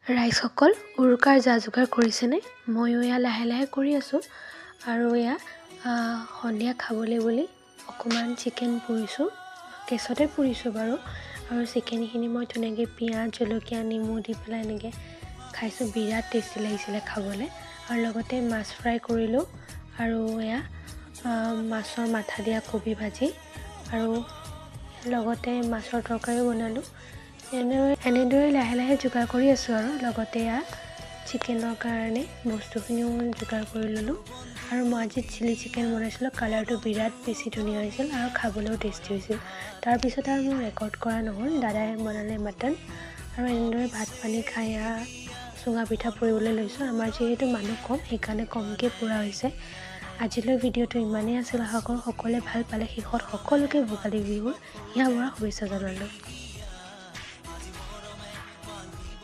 ৰাইজসকল উৰুকাৰ যা যোগাৰ কৰিছেনে? ময়ো এয়া লাহে লাহে কৰি আছোঁ আৰু এয়া সন্ধিয়া খাবলৈ বুলি অকণমান চিকেন পুৰিছোঁ। গেছতে পুৰিছোঁ বাৰু। আৰু চিকেনখিনি মই ধুনীয়াকৈ পিঁয়াজ জলকীয়া নেমু দি পেলাই এনেকৈ খাইছোঁ। বিৰাট টেষ্টি লাগিছিলে খাবলৈ। আৰু লগতে মাছ ফ্ৰাই কৰিলোঁ আৰু এয়া মাছৰ মাথা দিয়া কবি ভাজি আৰু লগতে মাছৰ তৰকাৰীও বনালোঁ। এনেদৰে লাহে লাহে যোগাৰ কৰি আছোঁ আৰু লগতে এয়া চিকেনৰ কাৰণে বস্তুখিনিও যোগাৰ কৰি ল'লোঁ। আৰু মই আজি চিলি চিকেন বনাইছিলোঁ। কালাৰটো বিৰাট বেছি ধুনীয়া হৈছিল আৰু খাবলৈও টেষ্টি হৈছিল। তাৰপিছত আৰু মোৰ ৰেকৰ্ড কৰা নহ'ল। দাদাই বনালে মাটন আৰু এনেদৰে ভাত পানী খাই চুঙা পিঠা পুৰিবলৈ লৈছোঁ। আমাৰ যিহেতু মানুহ কম সেইকাৰণে কমকৈ পুৰা হৈছে। আজিলৈ ভিডিঅ'টো ইমানেই আছিল। আশা কৰোঁ সকলোৱে ভাল পালে। শেষত সকলোকে ভোগালী বিহুৰ হিয়া ভৰা শুভেচ্ছা জনালোঁ।